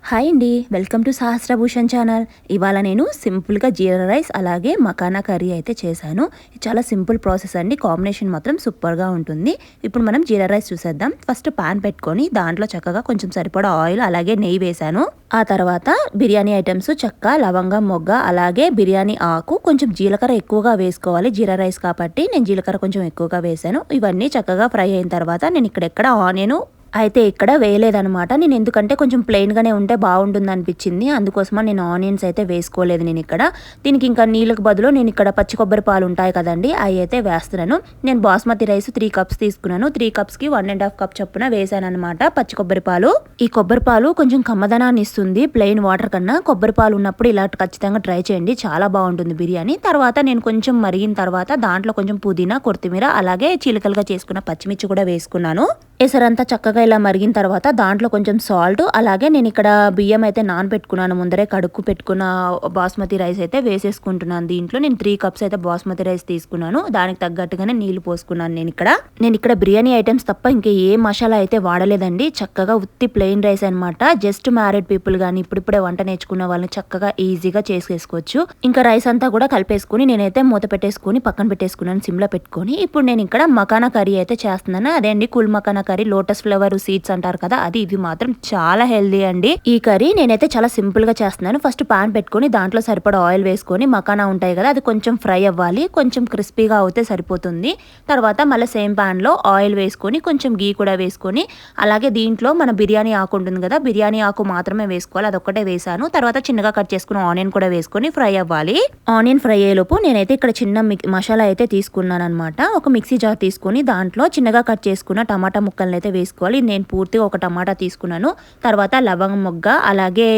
Hi అండి, welcome to సహస్రభూషణ్ channel. ఇవాళ నేను సింపుల్గా జీరా రైస్ అలాగే మకానా కర్రీ అయితే చేశాను. ఇది చాలా సింపుల్ ప్రాసెస్ అండి, కాంబినేషన్ మాత్రం సూపర్గా ఉంటుంది. ఇప్పుడు మనం జీరా రైస్ చూసేద్దాం. ఫస్ట్ పాన్ పెట్టుకొని దాంట్లో చక్కగా కొంచెం సరిపడా ఆయిల్ అలాగే నెయ్యి వేశాను. ఆ తర్వాత బిర్యానీ ఐటమ్స్ చెక్క, లవంగం, మొగ్గ అలాగే బిర్యానీ ఆకు, కొంచెం జీలకర్ర ఎక్కువగా వేసుకోవాలి. జీరా రైస్ కాబట్టి నేను జీలకర్ర కొంచెం ఎక్కువగా వేశాను. ఇవన్నీ చక్కగా ఫ్రై అయిన తర్వాత నేను ఇక్కడెక్కడ ఆనియన్ అయితే ఇక్కడ వేయలేదనమాట. నేను ఎందుకంటే కొంచెం ప్లెయిన్గానే ఉంటే బాగుంటుంది అనిపించింది, అందుకోసమని నేను ఆనియన్స్ అయితే వేసుకోలేదు. నేను ఇక్కడ దీనికి ఇంకా నీళ్ళకు బదులు నేను ఇక్కడ పచ్చి కొబ్బరి పాలు ఉంటాయి కదండి, అవి అయితే వేస్తున్నాను. నేను బాస్మతి రైస్ 3 కప్స్ తీసుకున్నాను. 3 కప్స్కి 1.5 కప్ చొప్పున వేసాను అనమాట పచ్చి కొబ్బరి పాలు. ఈ కొబ్బరి పాలు కొంచెం కమ్మదనాన్ని ఇస్తుంది ప్లెయిన్ వాటర్ కన్నా. కొబ్బరి పాలు ఉన్నప్పుడు ఇలా ఖచ్చితంగా ట్రై చేయండి, చాలా బాగుంటుంది బిర్యానీ. తర్వాత నేను కొంచెం మరిగిన తర్వాత దాంట్లో కొంచెం పుదీనా, కొత్తిమీర అలాగే చీలికలుగా చేసుకున్న పచ్చిమిర్చి కూడా వేసుకున్నాను. ఎసరంతా చక్కగా ఇలా మరిగిన తర్వాత దాంట్లో కొంచెం సాల్ట్ అలాగే నేను ఇక్కడ బియ్యం అయితే నానబెట్టుకున్నాను, ముందరే కడుక్కు పెట్టుకున్న బాస్మతి రైస్ అయితే వేసేసుకుంటున్నాను. దీంట్లో నేను 3 కప్స్ అయితే బాస్మతి రైస్ తీసుకున్నాను, దానికి తగ్గట్టుగానే నీళ్లు పోసుకున్నాను. నేను ఇక్కడ బిర్యానీ ఐటమ్స్ తప్ప ఇంకా ఏ మసాలా అయితే వాడలేదండి. చక్కగా ఉత్తి ప్లెయిన్ రైస్ అనమాట. జస్ట్ మ్యారీడ్ పీపుల్ కానీ ఇప్పుడిప్పుడే వంట నేర్చుకున్న వాళ్ళని చక్కగా ఈజీగా చేసేసుకోవచ్చు. ఇంకా రైస్ అంతా కూడా కలిపేసుకుని నేనైతే మూత పెట్టేసుకుని పక్కన పెట్టేసుకున్నాను సిమ్లో పెట్టుకొని. ఇప్పుడు నేను ఇక్కడ మకానా కర్రీ అయితే చేస్తున్నాను. అదే అండి కుల్ makhana curry, lotus flower seeds అంటారు కదా అది. ఇవి మాత్రం చాలా హెల్దీ అండి. ఈ కర్రీ నేనైతే చాలా సింపుల్ గా చేస్తున్నాను. ఫస్ట్ పాన్ పెట్టుకొని దాంట్లో సరిపడా ఆయిల్ వేసుకొని మకానా ఉంటాయి కదా అది కొంచెం ఫ్రై అవ్వాలి, కొంచెం క్రిస్పీగా అవుతే సరిపోతుంది. తర్వాత మళ్ళీ సేమ్ పాన్ లో ఆయిల్ వేసుకొని కొంచెం గీ కూడా వేసుకొని అలాగే దీంట్లో మన బిర్యానీ ఆకు ఉంటుంది కదా, బిర్యానీ ఆకు మాత్రమే వేసుకోవాలి, అదొక్కటే వేసాను. తర్వాత చిన్నగా కట్ చేసుకున్న ఆనియన్ కూడా వేసుకొని ఫ్రై అవ్వాలి. ఆనియన్ ఫ్రై అయ్యేలోపు నేనైతే ఇక్కడ చిన్న మసాలా అయితే తీసుకున్నాను అనమాట. ఒక మిక్సీ జార్ తీసుకొని దాంట్లో చిన్నగా కట్ చేసుకున్న టమాటా ముక్కల్ని అయితే వేసుకోవాలి. నేను పూర్తిగా ఒక టమాటా తీసుకున్నాను. తర్వాత లవంగం, మొగ్గ అలాగే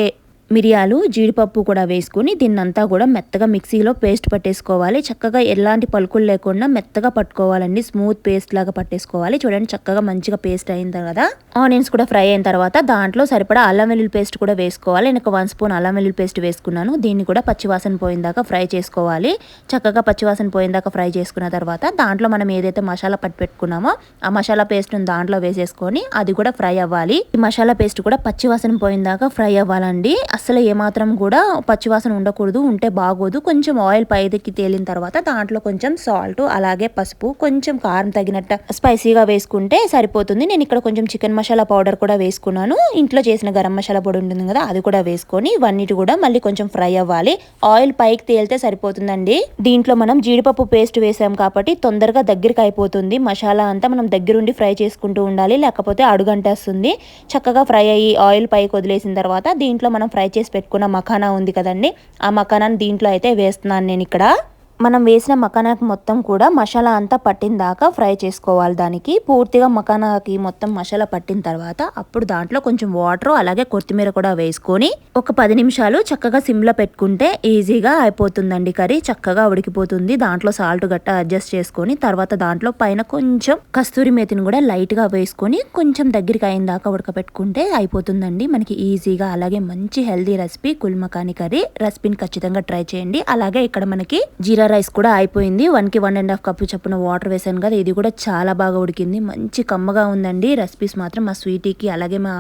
మిరియాలు, జీడిపప్పు కూడా వేసుకుని దీన్నంతా కూడా మెత్తగా మిక్సీలో పేస్ట్ పట్టేసుకోవాలి. చక్కగా ఎలాంటి పలుకులు లేకుండా మెత్తగా పట్టుకోవాలండి, స్మూత్ పేస్ట్ లాగా పట్టేసుకోవాలి. చూడండి చక్కగా మంచిగా పేస్ట్ అయిన కదా. ఆనియన్స్ కూడా ఫ్రై అయిన తర్వాత దాంట్లో సరిపడా అల్లం వెల్లుల్లి పేస్ట్ కూడా వేసుకోవాలి. నేను 1 స్పూన్ అల్లం వెల్లుల్లి పేస్ట్ వేసుకున్నాను. దీన్ని కూడా పచ్చివాసన పోయిందాకా ఫ్రై చేసుకోవాలి. చక్కగా పచ్చివాసన పోయిందాకా ఫ్రై చేసుకున్న తర్వాత దాంట్లో మనం ఏదైతే మసాలా పట్టి పెట్టుకున్నామో ఆ మసాలా పేస్ట్ దాంట్లో వేసేసుకొని అది కూడా ఫ్రై అవ్వాలి. ఈ మసాలా పేస్ట్ కూడా పచ్చివాసన పోయిందాకా ఫ్రై అవ్వాలండి. అసలు ఏమాత్రం కూడా పచ్చివాసన ఉండకూడదు, ఉంటే బాగోదు. కొంచెం ఆయిల్ పైకి తేలిన తర్వాత దాంట్లో కొంచెం సాల్ట్ అలాగే పసుపు, కొంచెం కారం తగినట్టు స్పైసీగా వేసుకుంటే సరిపోతుంది. నేను ఇక్కడ కొంచెం చికెన్ మసాలా పౌడర్ కూడా వేసుకున్నాను. ఇంట్లో చేసిన గరం మసాలా పొడి ఉంటుంది కదా అది కూడా వేసుకొని ఇవన్నిటి కూడా మళ్ళీ కొంచెం ఫ్రై అవ్వాలి. ఆయిల్ పైకి తేలితే సరిపోతుందండి. దీంట్లో మనం జీడిపప్పు పేస్ట్ వేసాం కాబట్టి తొందరగా దగ్గరికి అయిపోతుంది. మసాలా అంతా మనం దగ్గరుండి ఫ్రై చేసుకుంటూ ఉండాలి, లేకపోతే అడుగంటేస్తుంది. చక్కగా ఫ్రై అయ్యి ఆయిల్ పైకి వదిలేసిన తర్వాత దీంట్లో మనం ఫ్రై చేసి పెట్టుకున్న మఖానా ఉంది కదండి, ఆ మఖానాని దీంట్లో అయితే వేస్తున్నాను నేను ఇక్కడ. మనం వేసిన మఖానాకి మొత్తం కూడా మసాలా అంతా పట్టిన దాకా ఫ్రై చేసుకోవాలి. దానికి పూర్తిగా మఖానాకి మొత్తం మసాలా పట్టిన తర్వాత అప్పుడు దాంట్లో కొంచెం వాటర్ అలాగే కొత్తిమీర కూడా వేసుకొని ఒక 10 నిమిషాలు చక్కగా సిమ్లో పెట్టుకుంటే ఈజీగా అయిపోతుందండి. కర్రీ చక్కగా ఉడికిపోతుంది. దాంట్లో సాల్ట్ గట్ట అడ్జస్ట్ చేసుకొని తర్వాత దాంట్లో పైన కొంచెం కస్తూరి మేతిని కూడా లైట్గా వేసుకొని కొంచెం దగ్గరికి అయిన దాకా ఉడకపెట్టుకుంటే అయిపోతుందండి మనకి ఈజీగా. అలాగే మంచి హెల్దీ రెసిపీ కుల్ మకానీ కర్రీ. రెసిపీని ఖచ్చితంగా ట్రై చేయండి. అలాగే ఇక్కడ మనకి జీరా రైస్ కూడా అయిపోయింది. 1కి 1.5 కప్పు చొప్పున వాటర్ వేసాను కదా, ఇది కూడా చాలా బాగా ఉడికింది. మంచి కమ్మగా ఉందండి. రెసిపీస్ మాత్రం మా స్వీటీకి అలాగే మా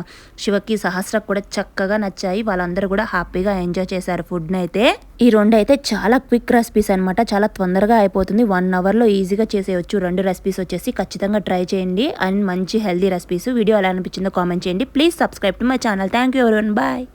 శివకి, సహస్రకు కూడా చక్కగా నచ్చాయి. వాళ్ళందరూ కూడా హ్యాపీగా ఎంజాయ్ చేశారు ఫుడ్ని అయితే. ఈ 2 అయితే చాలా క్విక్ రెసిపీస్ అనమాట, చాలా తొందరగా అయిపోతుంది. 1 అవర్లో ఈజీగా చేసేయచ్చు 2 రెసిపీస్ వచ్చేసి. ఖచ్చితంగా ట్రై చేయండి అండ్ మంచి హెల్దీ రెసిపీస్. వీడియో ఎలా అనిపించిందో కామెంట్ చేయండి. Please subscribe to my channel. Thank you everyone, bye.